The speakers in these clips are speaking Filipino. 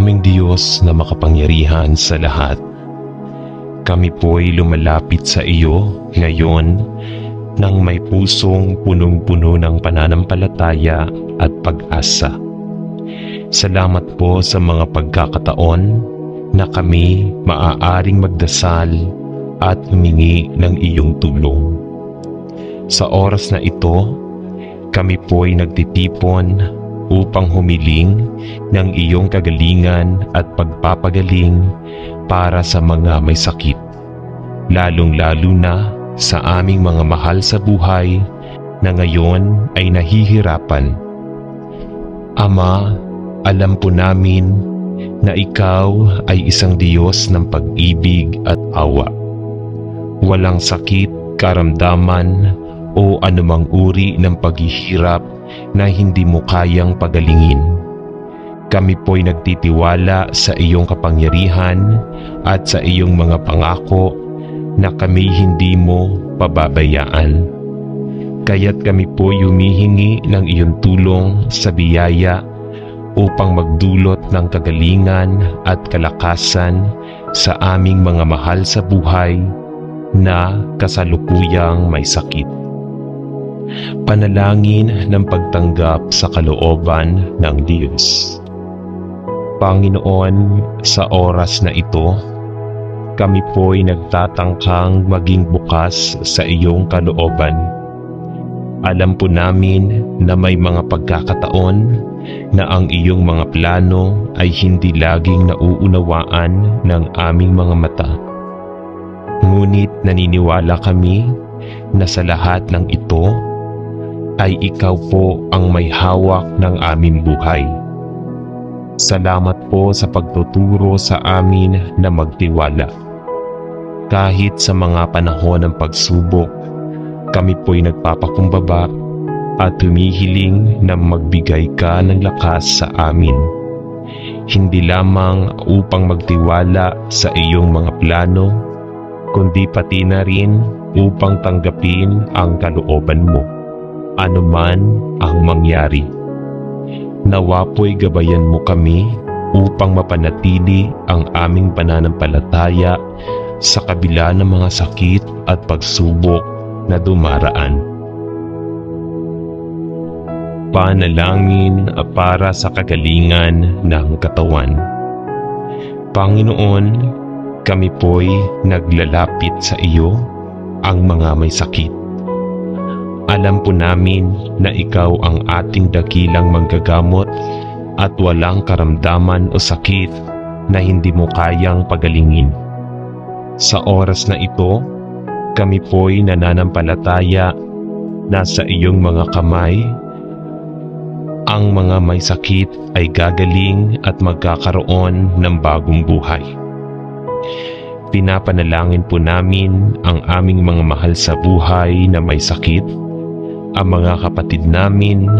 Aming Diyos na makapangyarihan sa lahat, kami po'y lumalapit sa iyo ngayon nang may pusong punong-puno ng pananampalataya at pag-asa. Salamat po sa mga pagkakataon na kami maaaring magdasal at humingi ng iyong tulong. Sa oras na ito, kami po'y nagtitipon upang humiling ng iyong kagalingan at pagpapagaling para sa mga may sakit, lalong-lalo na sa aming mga mahal sa buhay na ngayon ay nahihirapan. Ama, alam po namin na ikaw ay isang Diyos ng pag-ibig at awa. Walang sakit, karamdaman o anumang uri ng paghihirap na hindi mo kayang pagalingin. Kami po'y nagtitiwala sa iyong kapangyarihan at sa iyong mga pangako na kami hindi mo pababayaan. Kaya't kami po'y humihingi ng iyong tulong sa biyaya upang magdulot ng kagalingan at kalakasan sa aming mga mahal sa buhay na kasalukuyang may sakit. Panalangin ng pagtanggap sa kalooban ng Diyos. Panginoon, sa oras na ito, kami po'y nagtatangkang maging bukas sa iyong kalooban. Alam po namin na may mga pagkakataon na ang iyong mga plano ay hindi laging nauunawaan ng aming mga mata. Ngunit naniniwala kami na sa lahat ng ito ay ikaw po ang may hawak ng aming buhay. Salamat po sa pagtuturo sa amin na magtiwala. Kahit sa mga panahon ng pagsubok, kami po'y nagpapakumbaba at humihiling na magbigay ka ng lakas sa amin. Hindi lamang upang magtiwala sa iyong mga plano, kundi pati na rin upang tanggapin ang kalooban mo, anuman ang mangyari. Nawa po'y gabayan mo kami upang mapanatili ang aming pananampalataya sa kabila ng mga sakit at pagsubok na dumaraan. Panalangin para sa kagalingan ng katawan. Panginoon, kami po'y naglalapit sa iyo, ang mga may sakit. Alam po namin na ikaw ang ating dakilang manggagamot at walang karamdaman o sakit na hindi mo kayang pagalingin. Sa oras na ito, kami po'y nananampalataya na sa iyong mga kamay, ang mga may sakit ay gagaling at magkakaroon ng bagong buhay. Pinapanalangin po namin ang aming mga mahal sa buhay na may sakit, ang mga kapatid namin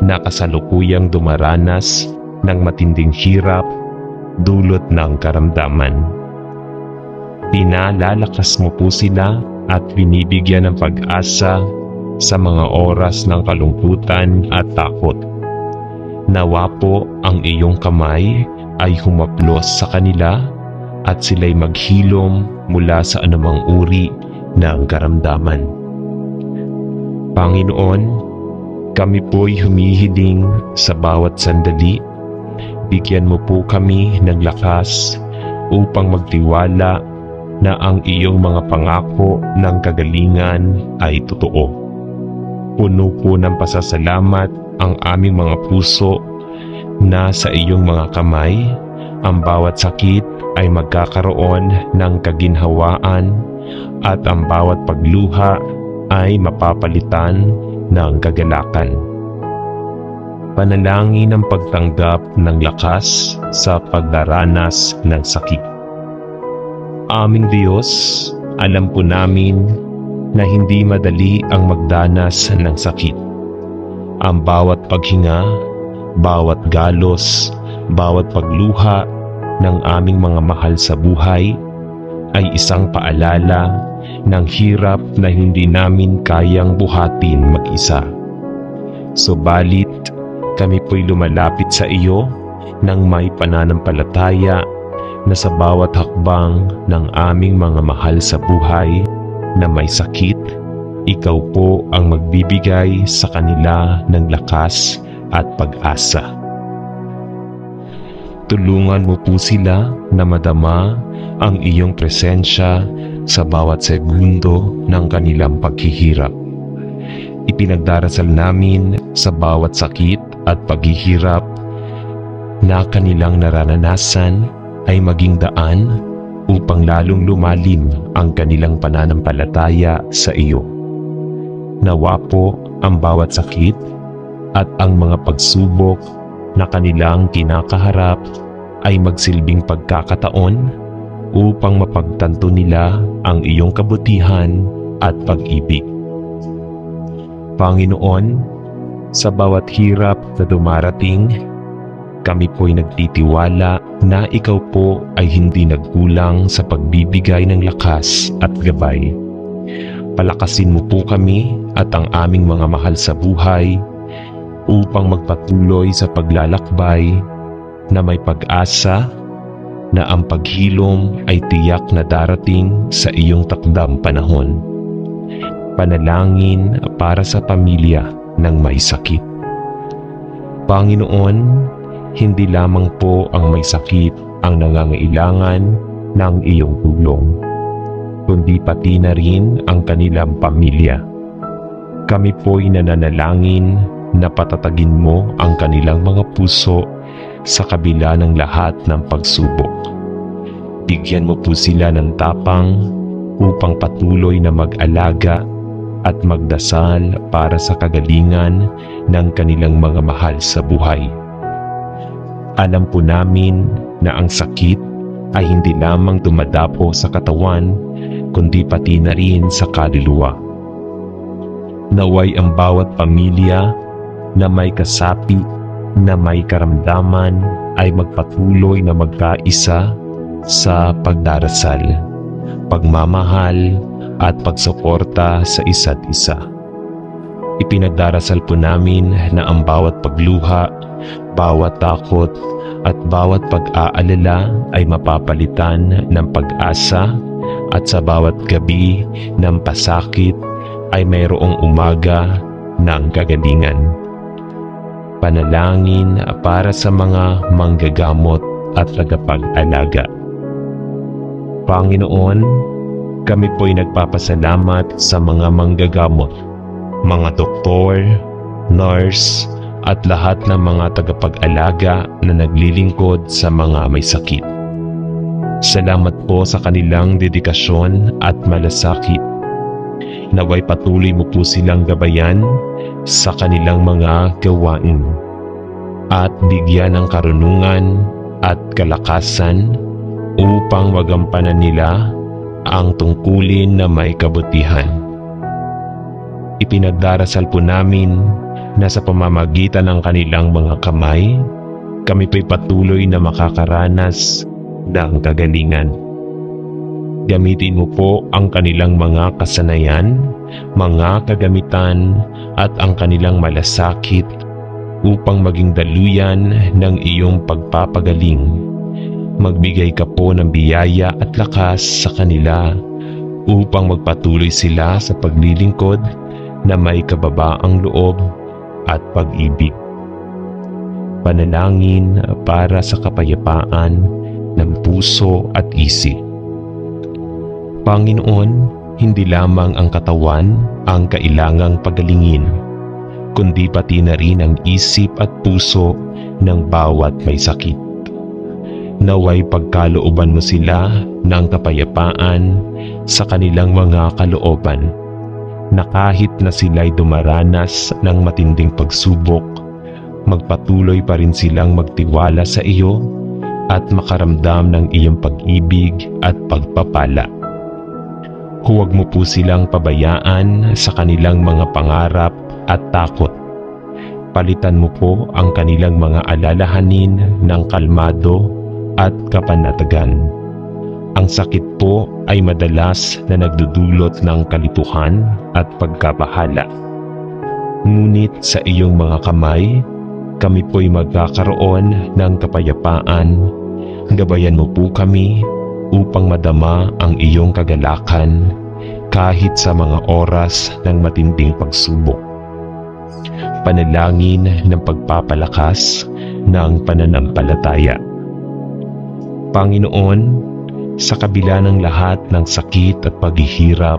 na kasalukuyang dumaranas ng matinding hirap dulot ng karamdaman. Pinalalakas mo po sila at binibigyan ng pag-asa sa mga oras ng kalungkutan at takot. Nawa po ang iyong kamay ay humaplos sa kanila at sila'y maghilom mula sa anumang uri ng karamdaman. Panginoon, kami po'y humihiling sa bawat sandali. Bigyan mo po kami ng lakas upang magtiwala na ang iyong mga pangako ng kagalingan ay totoo. Puno po ng pasasalamat ang aming mga puso na sa iyong mga kamay, ang bawat sakit ay magkakaroon ng kaginhawaan at ang bawat pagluha ay mapapalitan ng kagalakan. Panalangin ang pagtanggap ng lakas sa pagdaranas ng sakit. Aming Diyos, alam po namin na hindi madali ang magdanas ng sakit. Ang bawat paghinga, bawat galos, bawat pagluha ng aming mga mahal sa buhay ay isang paalala ng hirap na hindi namin kayang buhatin mag-isa. Subalit, kami po'y lumalapit sa iyo, ng may pananampalataya na sa bawat hakbang ng aming mga mahal sa buhay na may sakit, ikaw po ang magbibigay sa kanila ng lakas at pag-asa. Tulungan mo po sila na madama ang iyong presensya sa bawat segundo ng kanilang paghihirap. Ipinagdarasal namin sa bawat sakit at paghihirap na kanilang nararanasan ay maging daan upang lalong lumalim ang kanilang pananampalataya sa iyo. Nawa po ang bawat sakit at ang mga pagsubok na kanilang kinakaharap ay magsilbing pagkakataon upang mapagtanto nila ang iyong kabutihan at pag-ibig. Panginoon, sa bawat hirap na dumarating, kami po'y nagtitiwala na ikaw po ay hindi nagkulang sa pagbibigay ng lakas at gabay. Palakasin mo po kami at ang aming mga mahal sa buhay upang magpatuloy sa paglalakbay na may pag-asa na ang paghilom ay tiyak na darating sa iyong takdang panahon. Panalangin para sa pamilya ng may sakit. Panginoon, hindi lamang po ang may sakit ang nangangailangan ng iyong tulong, kundi pati na rin ang kanilang pamilya. Kami po'y nananalangin na patatagin mo ang kanilang mga puso sa kabila ng lahat ng pagsubok. Bigyan mo po sila ng tapang upang patuloy na mag-alaga at magdasal para sa kagalingan ng kanilang mga mahal sa buhay. Alam po namin na ang sakit ay hindi lamang dumadapo sa katawan, kundi pati na rin sa kaluluwa. Naway ang bawat pamilya na may kasapi, na may karamdaman ay magpatuloy na magkaisa sa pagdarasal, pagmamahal at pagsuporta sa isa't isa. Ipinagdarasal po namin na ang bawat pagluha, bawat takot at bawat pag-aalala ay mapapalitan ng pag-asa at sa bawat gabi ng pasakit ay mayroong umaga ng kagalingan. Panalangin para sa mga manggagamot at tagapag-alaga. Panginoon, kami po'y nagpapasalamat sa mga manggagamot, mga doktor, nurse, at lahat ng mga tagapag-alaga na naglilingkod sa mga may sakit. Salamat po sa kanilang dedikasyon at malasakit. Naway patuloy mo po silang gabayan sa kanilang mga gawain at bigyan ng karunungan at kalakasan upang magampanan nila ang tungkulin na may kabutihan. Ipinagdarasal po namin na sa pamamagitan ng kanilang mga kamay, kami po'y patuloy na makakaranas ng kagalingan. Gamitin mo po ang kanilang mga kasanayan, mga kagamitan at ang kanilang malasakit upang maging daluyan ng iyong pagpapagaling. Magbigay ka po ng biyaya at lakas sa kanila upang magpatuloy sila sa paglilingkod na may kababaang loob at pag-ibig. Panalangin para sa kapayapaan ng puso at isip. Panginoon, hindi lamang ang katawan ang kailangang pagalingin, kundi pati na rin ang isip at puso ng bawat may sakit. Naway pagkalooban mo sila ng kapayapaan sa kanilang mga kalooban, na kahit na sila'y dumaranas ng matinding pagsubok, magpatuloy pa rin silang magtiwala sa iyo at makaramdam ng iyong pag-ibig at pagpapala. Huwag mo po silang pabayaan sa kanilang mga pangarap at takot. Palitan mo po ang kanilang mga alalahanin ng kalmado at kapanatagan. Ang sakit po ay madalas na nagdudulot ng kalituhan at pagkabahala. Ngunit sa iyong mga kamay, kami po'y magkakaroon ng kapayapaan. Gabayan mo po kami upang madama ang iyong kagalakan kahit sa mga oras ng matinding pagsubok. Panalangin ng pagpapalakas ng pananampalataya. Panginoon, sa kabila ng lahat ng sakit at paghihirap,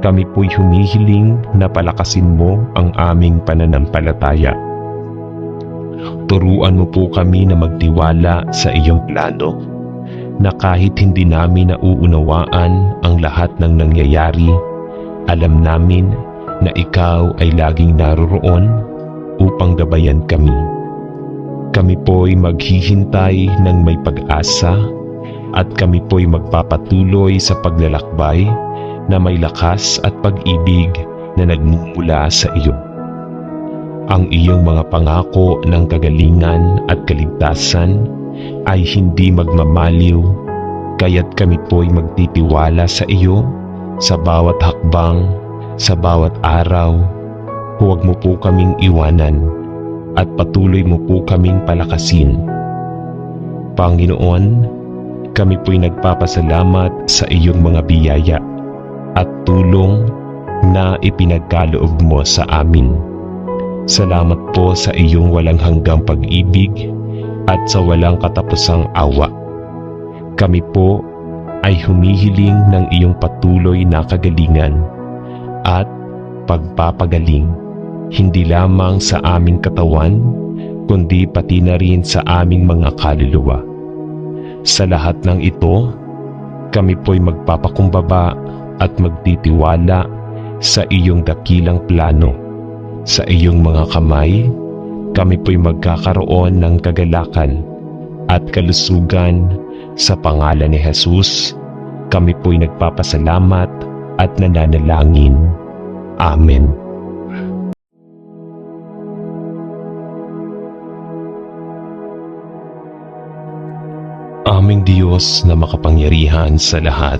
kami po'y humihiling na palakasin mo ang aming pananampalataya. Turuan mo po kami na magtiwala sa iyong plano, na kahit hindi namin nauunawaan ang lahat ng nangyayari, alam namin na ikaw ay laging naroroon upang gabayan kami. Kami po'y maghihintay ng may pag-asa at kami po'y magpapatuloy sa paglalakbay na may lakas at pag-ibig na nagmumula sa iyo. Ang iyong mga pangako ng kagalingan at kaligtasan ay hindi magmamaliw, kaya't kami po'y magtitiwala sa iyo sa bawat hakbang, sa bawat araw. Huwag mo po kaming iwanan at patuloy mo po kaming palakasin. Panginoon, kami po'y nagpapasalamat sa iyong mga biyaya at tulong na ipinagkaloob mo sa amin. Salamat po sa iyong walang hanggang pag-ibig at sa walang katapusang awa. Kami po ay humihiling ng iyong patuloy na kagalingan at pagpapagaling, hindi lamang sa aming katawan, kundi pati na rin sa aming mga kaluluwa. Sa lahat ng ito, kami po'y magpapakumbaba at magtitiwala sa iyong dakilang plano. Sa iyong mga kamay, kami po'y magkakaroon ng kagalakan at kalusugan. Sa pangalan ni Jesus, kami po'y nagpapasalamat at nananalangin. Amen. Aming Diyos na makapangyarihan sa lahat,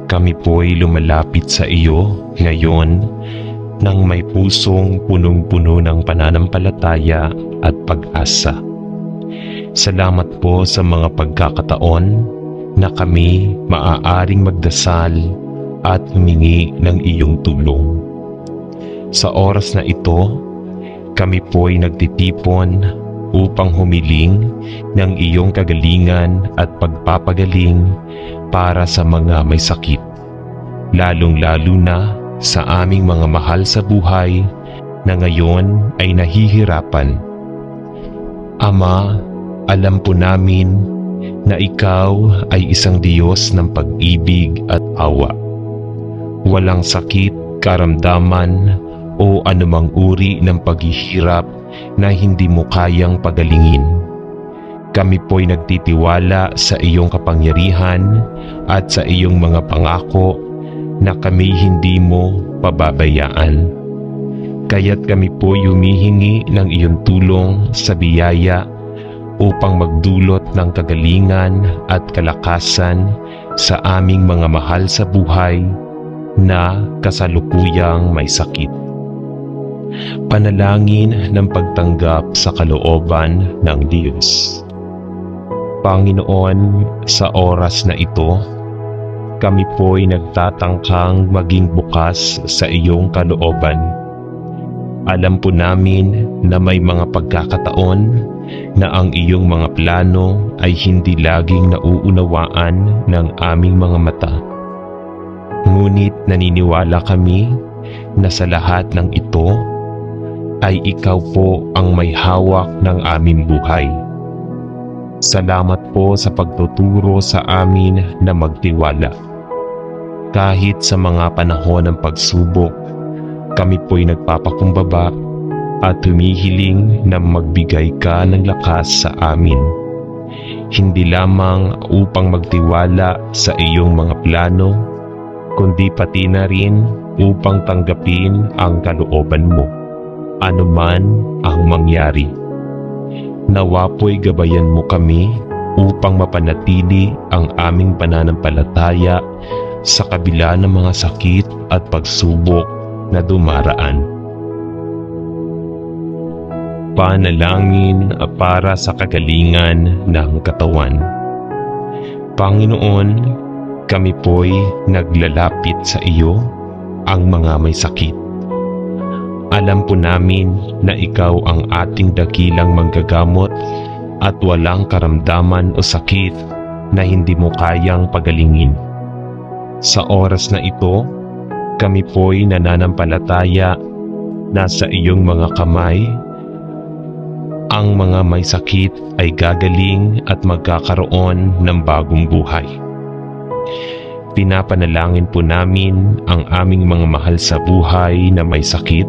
kami po'y lumalapit sa iyo ngayon nang may pusong punong-puno ng pananampalataya at pag-asa. Salamat po sa mga pagkakataon na kami maaaring magdasal at humingi ng iyong tulong. Sa oras na ito, kami po'y nagtitipon upang humiling ng iyong kagalingan at pagpapagaling para sa mga may sakit, lalong-lalo na sa aming mga mahal sa buhay na ngayon ay nahihirapan. Ama, alam po namin na ikaw ay isang Diyos ng pag-ibig at awa. Walang sakit, karamdaman o anumang uri ng paghihirap na hindi mo kayang pagalingin. Kami po'y nagtitiwala sa iyong kapangyarihan at sa iyong mga pangako na kami hindi mo pababayaan. Kaya't kami po'y humihingi ng iyong tulong sa biyaya upang magdulot ng kagalingan at kalakasan sa aming mga mahal sa buhay na kasalukuyang may sakit. Panalangin ng pagtanggap sa kalooban ng Diyos. Panginoon, sa oras na ito, kami po'y nagtatangkang maging bukas sa iyong kalooban. Alam po namin na may mga pagkakataon na ang iyong mga plano ay hindi laging nauunawaan ng aming mga mata. Ngunit naniniwala kami na sa lahat ng ito ay ikaw po ang may hawak ng aming buhay. Salamat po sa pagtuturo sa amin na magtiwala. Kahit sa mga panahon ng pagsubok, kami po'y nagpapakumbaba at humihiling na magbigay ka ng lakas sa amin. Hindi lamang upang magtiwala sa iyong mga plano, kundi pati na rin upang tanggapin ang kalooban mo, anuman ang mangyari. Nawa po'y gabayan mo kami upang mapanatili ang aming pananampalataya sa kabila ng mga sakit at pagsubok na dumaraan. Panalangin para sa kagalingan ng katawan. Panginoon, kami po'y naglalapit sa iyo, ang mga may sakit. Alam po namin na ikaw ang ating dakilang manggagamot at walang karamdaman o sakit na hindi mo kayang pagalingin. Sa oras na ito, kami po'y nananampalataya na sa iyong mga kamay, ang mga may sakit ay gagaling at magkakaroon ng bagong buhay. Pinapanalangin po namin ang aming mga mahal sa buhay na may sakit,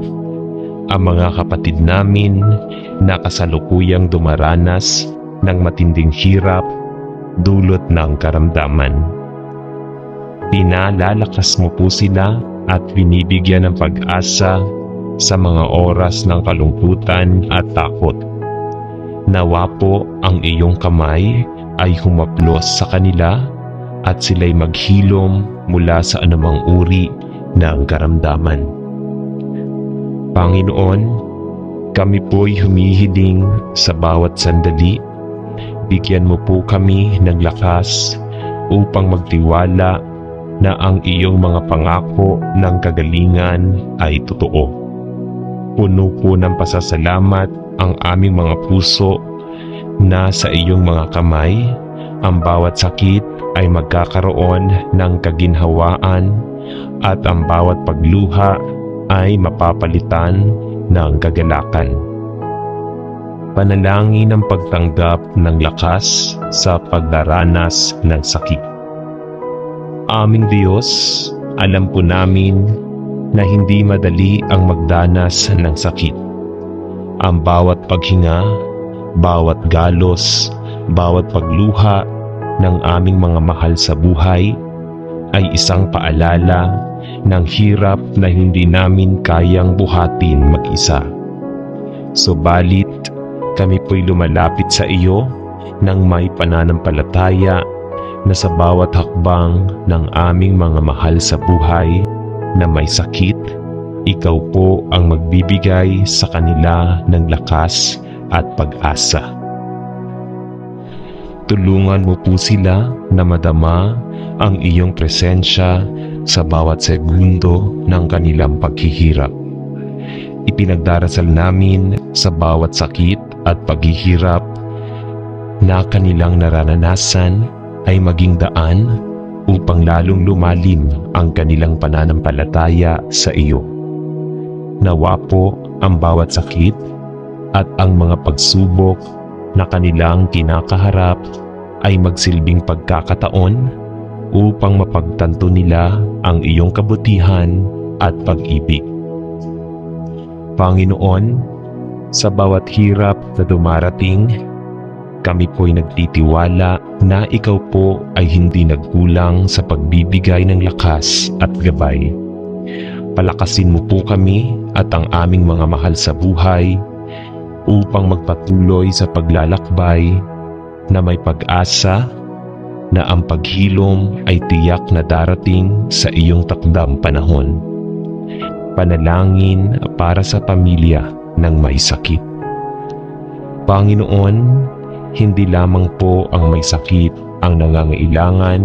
ang mga kapatid namin na kasalukuyang dumaranas ng matinding hirap dulot ng karamdaman. Pinalalakas mo po sila at binibigyan ng pag-asa sa mga oras ng kalungkutan at takot. Nawa po ang iyong kamay ay humaplos sa kanila at sila'y maghilom mula sa anumang uri ng karamdaman. Panginoon, kami po'y humihiling sa bawat sandali. Bigyan mo po kami ng lakas upang magtiwala na ang iyong mga pangako ng kagalingan ay totoo. Puno po ng pasasalamat ang aming mga puso na sa iyong mga kamay, ang bawat sakit ay magkakaroon ng kaginhawaan at ang bawat pagluha ay mapapalitan ng kagalakan. Panalangin ang pagtanggap ng lakas sa pagdaranas ng sakit. Aming Diyos, alam po namin na hindi madali ang magdanas ng sakit. Ang bawat paghinga, bawat galos, bawat pagluha ng aming mga mahal sa buhay ay isang paalala ng hirap na hindi namin kayang buhatin mag-isa. Subalit, kami po'y lumalapit sa iyo nang may pananampalataya na sa bawat hakbang ng aming mga mahal sa buhay na may sakit, ikaw po ang magbibigay sa kanila ng lakas at pag-asa. Tulungan mo po sila na madama ang iyong presensya sa bawat segundo ng kanilang paghihirap. Ipinagdarasal namin sa bawat sakit at paghihirap na kanilang nararanasan ay maging daan upang lalong lumalim ang kanilang pananampalataya sa iyo. Nawa po ang bawat sakit at ang mga pagsubok na kanilang kinakaharap ay magsilbing pagkakataon upang mapagtanto nila ang iyong kabutihan at pag-ibig. Panginoon, sa bawat hirap na dumarating, kami po'y nagtitiwala na ikaw po ay hindi nagkulang sa pagbibigay ng lakas at gabay. Palakasin mo po kami at ang aming mga mahal sa buhay upang magpatuloy sa paglalakbay na may pag-asa na ang paghilom ay tiyak na darating sa iyong takdang panahon. Panalangin para sa pamilya ng may sakit. Panginoon, hindi lamang po ang may sakit ang nangangailangan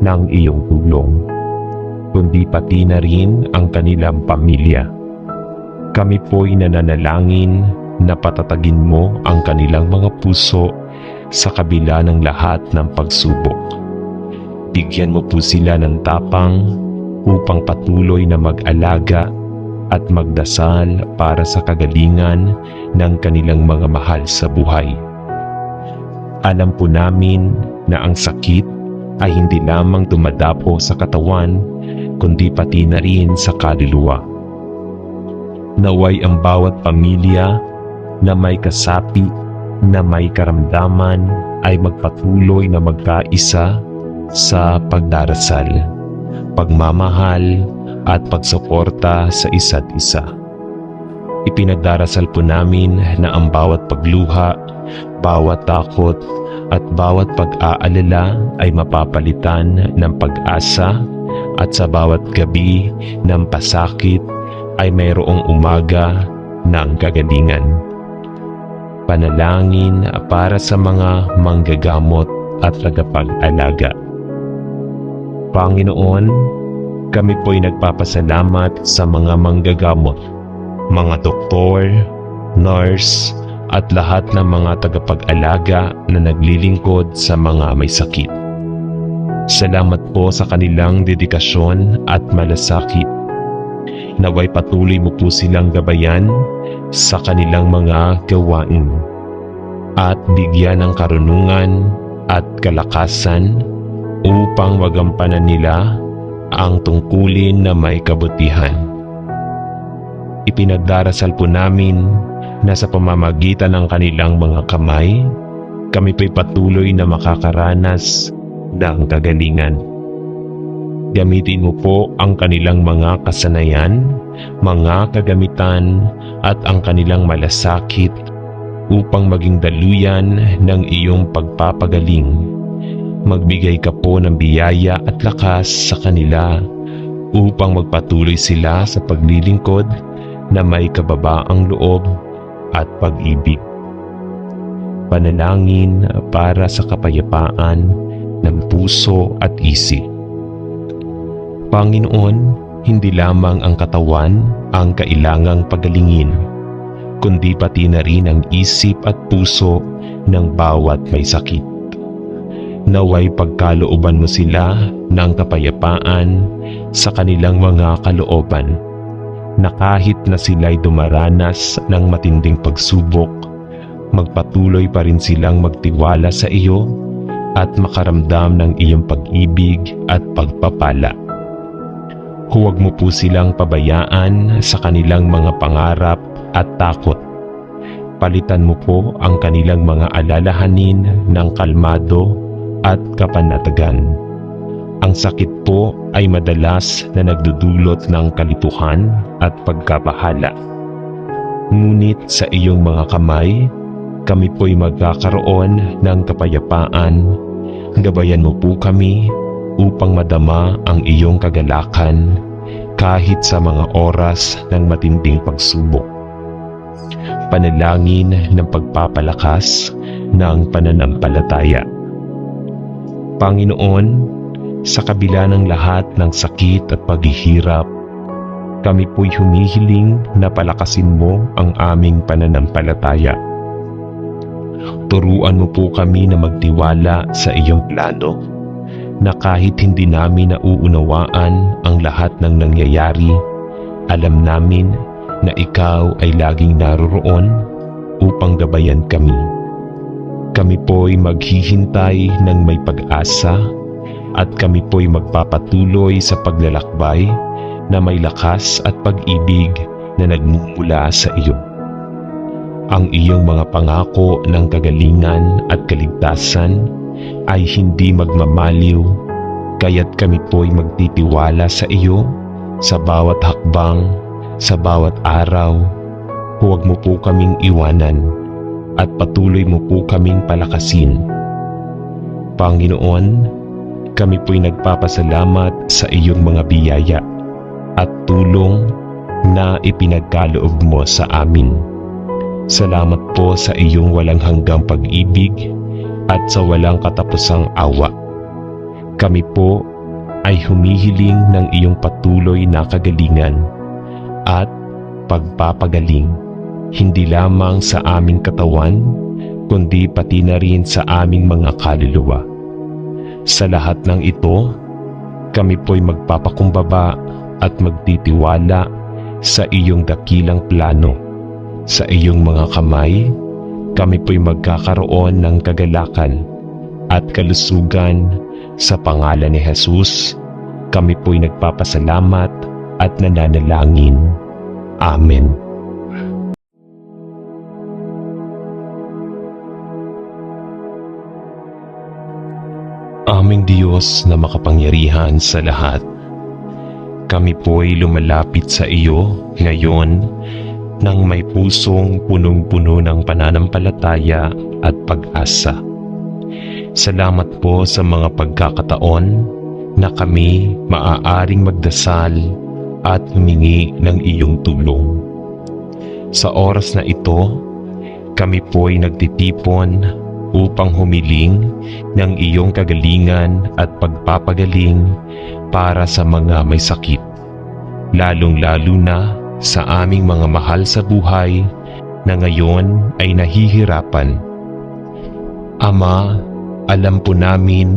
ng iyong tulong, kundi pati na rin ang kanilang pamilya. Kami po'y nananalangin na patatagin mo ang kanilang mga puso sa kabila ng lahat ng pagsubok. Bigyan mo po sila ng tapang upang patuloy na mag-alaga at magdasal para sa kagalingan ng kanilang mga mahal sa buhay. Alam po namin na ang sakit ay hindi lamang dumadapo sa katawan, kundi pati na rin sa kaluluwa. Naway ang bawat pamilya na may kasapi, na may karamdaman ay magpatuloy na magkaisa sa pagdarasal, pagmamahal at pagsuporta sa isa't isa. Ipinagdarasal po namin na ang bawat pagluha, bawat takot at bawat pag-aalala ay mapapalitan ng pag-asa at sa bawat gabi ng pasakit ay mayroong umaga ng kagalingan. Panalangin para sa mga manggagamot at tagapag-alaga. Panginoon, kami po'y nagpapasalamat sa mga manggagamot, mga doktor, nurse, at lahat ng mga tagapag-alaga na naglilingkod sa mga may sakit. Salamat po sa kanilang dedikasyon at malasakit. Naway patuloy mo po silang gabayan sa kanilang mga gawain at bigyan ng karunungan at kalakasan upang magampanan nila ang tungkulin na may kabutihan. Ipinagdarasal po namin na sa pamamagitan ng kanilang mga kamay, kami po'y patuloy na makakaranas ng kagalingan. Gamitin mo po ang kanilang mga kasanayan, mga kagamitan at ang kanilang malasakit upang maging daluyan ng iyong pagpapagaling. Magbigay ka po ng biyaya at lakas sa kanila upang magpatuloy sila sa paglilingkod na may kababaang loob at pag-ibig. Panalangin para sa kapayapaan ng puso at isip. Panginoon, hindi lamang ang katawan ang kailangang pagalingin, kundi pati na rin ang isip at puso ng bawat may sakit. Naway pagkalooban mo sila ng kapayapaan sa kanilang mga kalooban, na kahit na sila'y dumaranas ng matinding pagsubok, magpatuloy pa rin silang magtiwala sa iyo at makaramdam ng iyong pag-ibig at pagpapala. Huwag mo po silang pabayaan sa kanilang mga pangarap at takot. Palitan mo po ang kanilang mga alalahanin ng kalmado at kapanatagan. Ang sakit po ay madalas na nagdudulot ng kalituhan at pagkabahala. Ngunit sa iyong mga kamay, kami po'y magkakaroon ng kapayapaan. Gabayan mo po kami upang madama ang iyong kagalakan kahit sa mga oras ng matinding pagsubok. Panalangin ng pagpapalakas ng pananampalataya. Panginoon, sa kabila ng lahat ng sakit at paghihirap, kami po'y humihiling na palakasin mo ang aming pananampalataya. Turuan mo po kami na magtiwala sa iyong plano, na kahit hindi namin nauunawaan ang lahat ng nangyayari, alam namin na ikaw ay laging naroroon upang gabayan kami. Kami po'y maghihintay ng may pag-asa at kami po'y magpapatuloy sa paglalakbay na may lakas at pag-ibig na nagmumula sa iyo. Ang iyong mga pangako ng kagalingan at kaligtasan ay hindi magmamaliw, kaya't kami po'y magtitiwala sa iyo sa bawat hakbang, sa bawat araw. Huwag mo po kaming iwanan at patuloy mo po kaming palakasin. Panginoon, kami po'y nagpapasalamat sa iyong mga biyaya at tulong na ipinagkaloob mo sa amin. Salamat po sa iyong walang hanggang pag-ibig at sa walang katapusang awa. Kami po ay humihiling ng iyong patuloy na kagalingan at pagpapagaling, hindi lamang sa aming katawan, kundi pati na rin sa aming mga kaluluwa. Sa lahat ng ito, kami po'y magpapakumbaba at magtitiwala sa iyong dakilang plano. Sa iyong mga kamay, kami po'y magkakaroon ng kagalakan at kalusugan. Sa pangalan ni Jesus, kami po'y nagpapasalamat at nananalangin. Amen. Aming Diyos na makapangyarihan sa lahat, kami po'y lumalapit sa iyo ngayon nang may pusong punong-puno ng pananampalataya at pag-asa. Salamat po sa mga pagkakataon na kami maaaring magdasal at humingi ng iyong tulong. Sa oras na ito, kami po'y nagtitipon upang humiling ng iyong kagalingan at pagpapagaling para sa mga may sakit, lalong-lalo na sa aming mga mahal sa buhay na ngayon ay nahihirapan. Ama, alam po namin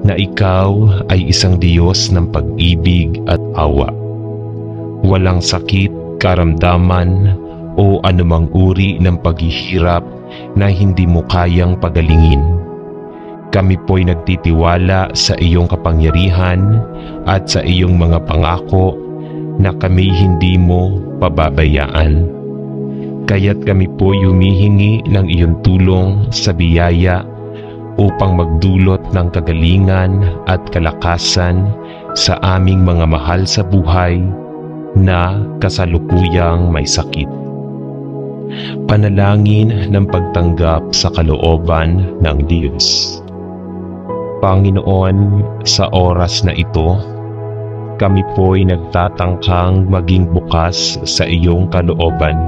na ikaw ay isang Diyos ng pag-ibig at awa. Walang sakit, karamdaman o anumang uri ng paghihirap na hindi mo kayang pagalingin. Kami po'y nagtitiwala sa iyong kapangyarihan at sa iyong mga pangako na kami hindi mo pababayaan. Kaya't kami po'y humihingi ng iyong tulong sa biyaya upang magdulot ng kagalingan at kalakasan sa aming mga mahal sa buhay na kasalukuyang may sakit. Panalangin ng pagtanggap sa kalooban ng Diyos. Panginoon, sa oras na ito, kami po'y nagtatangkang maging bukas sa iyong kalooban.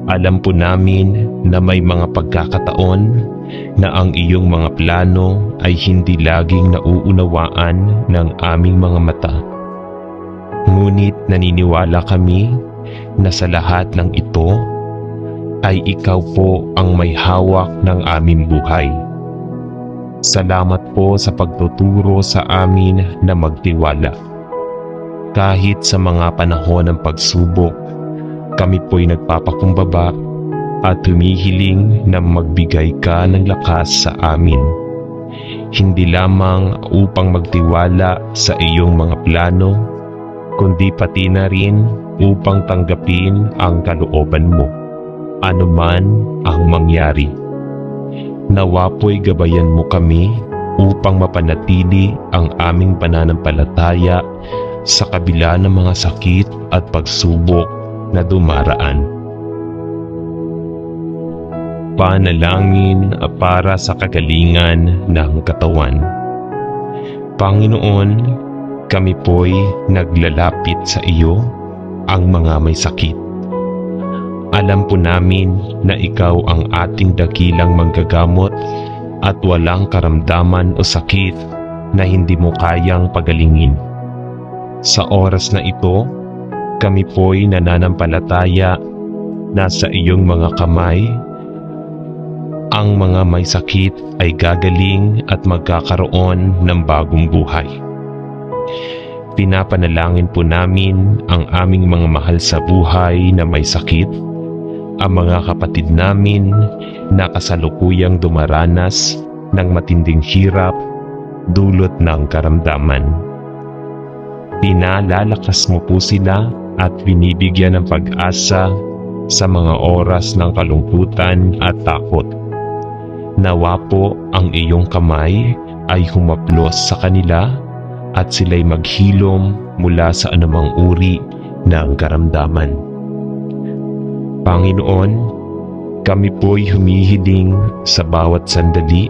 Alam po namin na may mga pagkakataon na ang iyong mga plano ay hindi laging nauunawaan ng aming mga mata. Ngunit naniniwala kami na sa lahat ng ito ay ikaw po ang may hawak ng aming buhay. Salamat po sa pagtuturo sa amin na magtiwala. Kahit sa mga panahon ng pagsubok, kami po'y nagpapakumbaba at humihiling na magbigay ka ng lakas sa amin. Hindi lamang upang magtiwala sa iyong mga plano, kundi pati na rin upang tanggapin ang kalooban mo, anuman ang mangyari. Nawa po'y gabayan mo kami upang mapanatili ang aming pananampalataya sa kabila ng mga sakit at pagsubok na dumaraan. Panalangin para sa kagalingan ng katawan. Panginoon, kami po'y naglalapit sa iyo, ang mga may sakit. Alam po namin na ikaw ang ating dakilang manggagamot at walang karamdaman o sakit na hindi mo kayang pagalingin. Sa oras na ito, kami po'y nananampalataya na sa iyong mga kamay, ang mga may sakit ay gagaling at magkakaroon ng bagong buhay. Pinapanalangin po namin ang aming mga mahal sa buhay na may sakit, ang mga kapatid namin na kasalukuyang dumaranas ng matinding hirap dulot ng karamdaman. Pinalalakas mo po sila at binibigyan ng pag-asa sa mga oras ng kalungkutan at takot. Nawa po ang iyong kamay ay humaplos sa kanila at sila'y maghilom mula sa anumang uri ng karamdaman. Panginoon, kami po'y humihiling sa bawat sandali.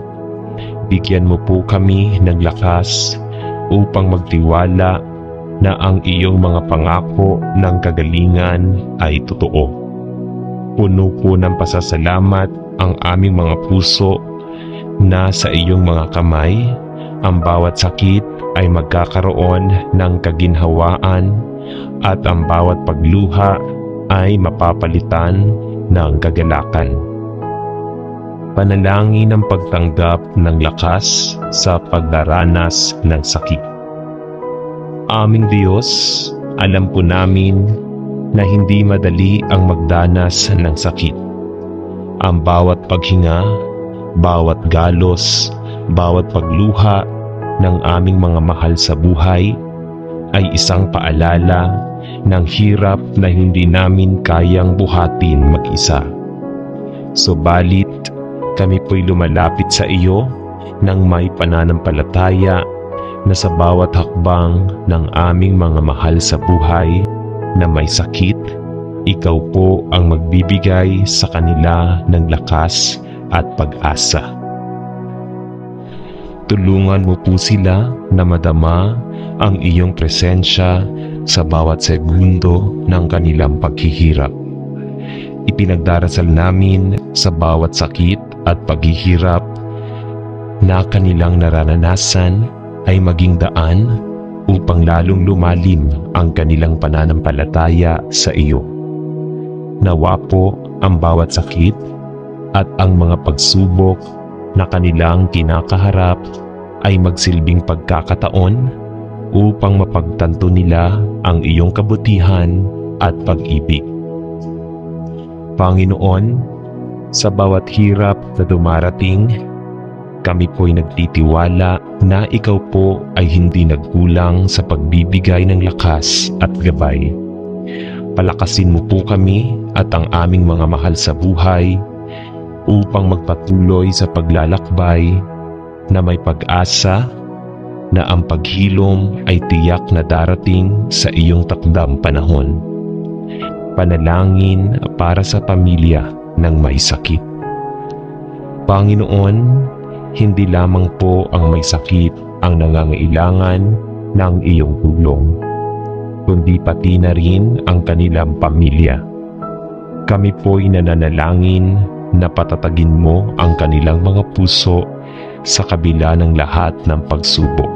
Bigyan mo po kami ng lakas upang magtiwala na ang iyong mga pangako ng kagalingan ay totoo. Puno po ng pasasalamat ang aming mga puso na sa iyong mga kamay, ang bawat sakit ay magkakaroon ng kaginhawaan at ang bawat pagluha ay mapapalitan ng kagalakan. Panalangin ng pagtanggap ng lakas sa pagdaranas ng sakit. Aming Diyos, alam po namin na hindi madali ang magdanas ng sakit. Ang bawat paghinga, bawat galos, bawat pagluha ng aming mga mahal sa buhay ay isang paalala ng hirap na hindi namin kayang buhatin mag-isa. Subalit, kami po'y lumalapit sa iyo nang may pananampalataya na sa bawat hakbang ng aming mga mahal sa buhay na may sakit, ikaw po ang magbibigay sa kanila ng lakas at pag-asa. Tulungan mo po sila na madama ang iyong presensya sa bawat segundo ng kanilang paghihirap. Ipinagdarasal namin sa bawat sakit at paghihirap na kanilang nararanasan ay maging daan upang lalong lumalim ang kanilang pananampalataya sa iyo. Nawa po ang bawat sakit at ang mga pagsubok na kanilang kinakaharap ay magsilbing pagkakataon upang mapagtanto nila ang iyong kabutihan at pag-ibig. Panginoon, sa bawat hirap na dumarating, kami po'y nagtitiwala na ikaw po ay hindi nagkulang sa pagbibigay ng lakas at gabay. Palakasin mo po kami at ang aming mga mahal sa buhay upang magpatuloy sa paglalakbay na may pag-asa na ang paghilom ay tiyak na darating sa iyong takdang panahon. Panalangin para sa pamilya ng may sakit. Panginoon, hindi lamang po ang may sakit ang nangangailangan ng iyong tulong, kundi pati na rin ang kanilang pamilya. Kami po'y nananalangin na patatagin mo ang kanilang mga puso sa kabila ng lahat ng pagsubok.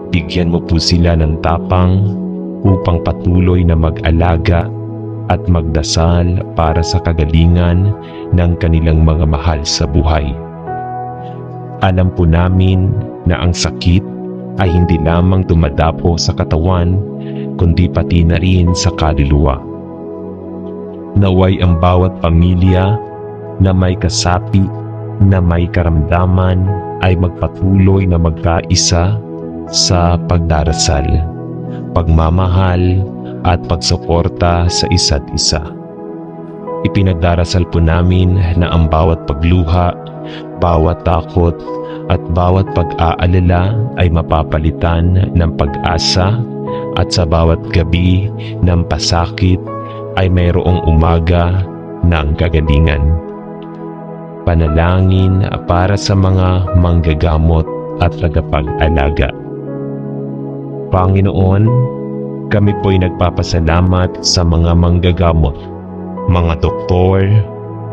Bigyan mo po sila ng tapang upang patuloy na mag-alaga at magdasal para sa kagalingan ng kanilang mga mahal sa buhay. Alam po namin na ang sakit ay hindi lamang dumadapo sa katawan, kundi pati na rin sa kaluluwa. Naway ang bawat pamilya na may kasapi, na may karamdaman ay magpatuloy na magkaisa sa pagdarasal, pagmamahal at pagsuporta sa isa't isa. Ipinagdarasal po namin na ang bawat pagluha, bawat takot at bawat pag-aalala ay mapapalitan ng pag-asa, at sa bawat gabi ng pasakit ay mayroong umaga ng kagalingan. Panalangin para sa mga manggagamot at tagapag-alaga. Panginoon, kami po'y nagpapasalamat sa mga manggagamot, mga doktor,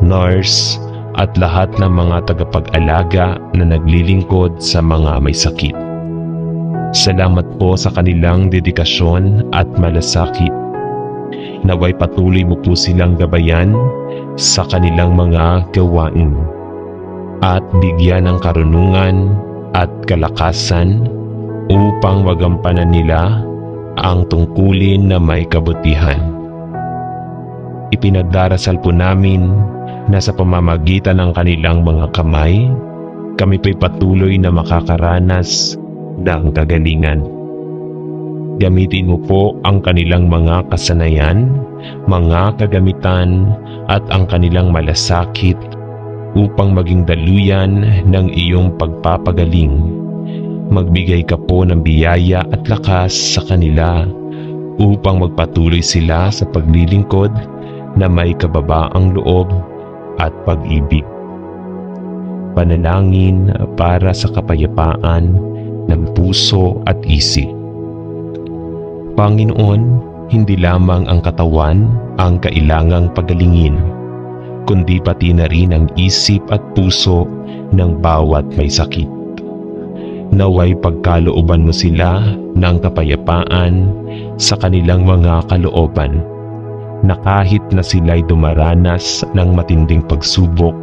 nurse, at lahat ng mga tagapag-alaga na naglilingkod sa mga may sakit. Salamat po sa kanilang dedikasyon at malasakit. Naway patuloy mo po silang gabayan sa kanilang mga gawain at bigyan ng karunungan at kalakasan upang magampanan nila ang tungkulin na may kabutihan. Ipinagdarasal po namin na sa pamamagitan ng kanilang mga kamay, kami po'y patuloy na makakaranas ng kagalingan. Gamitin mo po ang kanilang mga kasanayan, mga kagamitan at ang kanilang malasakit upang maging daluyan ng iyong pagpapagaling. Magbigay ka po ng biyaya at lakas sa kanila upang magpatuloy sila sa paglilingkod na may kababaang loob at pag-ibig. Panalangin para sa kapayapaan ng puso at isip. Panginoon, hindi lamang ang katawan ang kailangang pagalingin, kundi pati na rin ang isip at puso ng bawat may sakit. Naway pagkalooban mo sila ng kapayapaan sa kanilang mga kalooban, na kahit na sila'y dumaranas ng matinding pagsubok,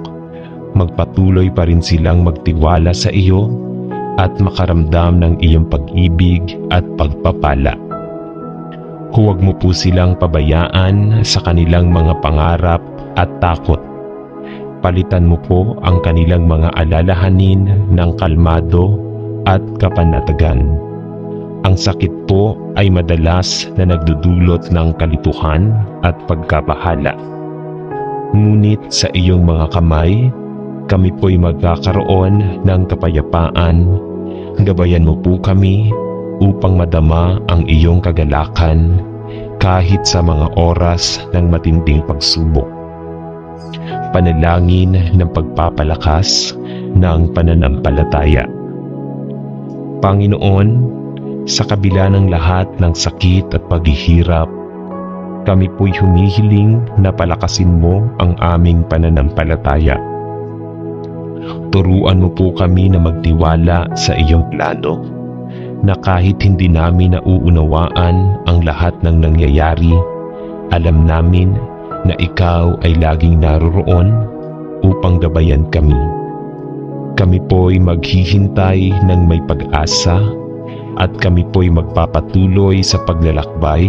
magpatuloy pa rin silang magtiwala sa iyo at makaramdam ng iyong pag-ibig at pagpapala. Huwag mo po silang pabayaan sa kanilang mga pangarap at takot. Palitan mo po ang kanilang mga alalahanin ng kalmado at kapanatagan. Ang sakit po ay madalas na nagdudulot ng kalituhan at pagkabahala. Ngunit sa iyong mga kamay, kami po'y magkakaroon ng kapayapaan. Gabayan mo po kami upang madama ang iyong kagalakan kahit sa mga oras ng matinding pagsubok. Panalangin ng pagpapalakas ng pananampalataya. Panginoon, sa kabila ng lahat ng sakit at paghihirap, kami po'y humihiling na palakasin mo ang aming pananampalataya. Turuan mo po kami na magtiwala sa iyong plano, na kahit hindi namin nauunawaan ang lahat ng nangyayari, alam namin na ikaw ay laging naroroon upang gabayan kami. Kami po'y maghihintay ng may pag-asa at kami po'y magpapatuloy sa paglalakbay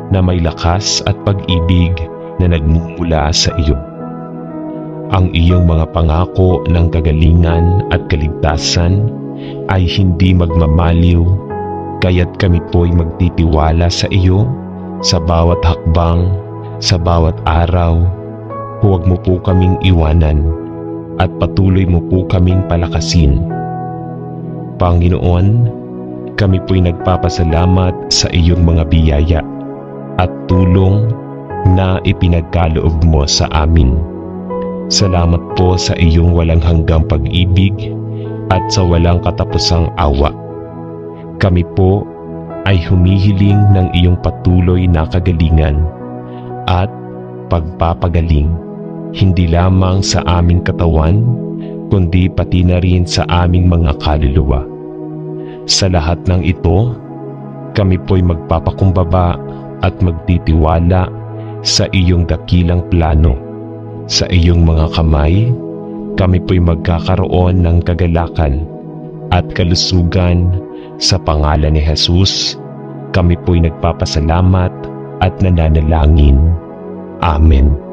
na may lakas at pag-ibig na nagmumula sa iyo. Ang iyong mga pangako ng kagalingan at kaligtasan ay hindi magmamaliw, kaya't kami po'y magtitiwala sa iyo sa bawat hakbang, sa bawat araw. Huwag mo po kaming iwanan at patuloy mo po kaming palakasin. Panginoon, kami po'y nagpapasalamat sa iyong mga biyaya at tulong na ipinagkaloob mo sa amin. Salamat po sa iyong walang hanggang pag-ibig at sa walang katapusang awa. Kami po ay humihiling ng iyong patuloy na kagalingan at pagpapagaling, hindi lamang sa aming katawan, kundi pati na rin sa aming mga kaluluwa. Sa lahat ng ito, kami po'y magpapakumbaba at magtitiwala sa iyong dakilang plano. Sa iyong mga kamay, kami po'y magkakaroon ng kagalakan at kalusugan. Sa pangalan ni Jesus, kami po'y nagpapasalamat at nananalangin. Amen.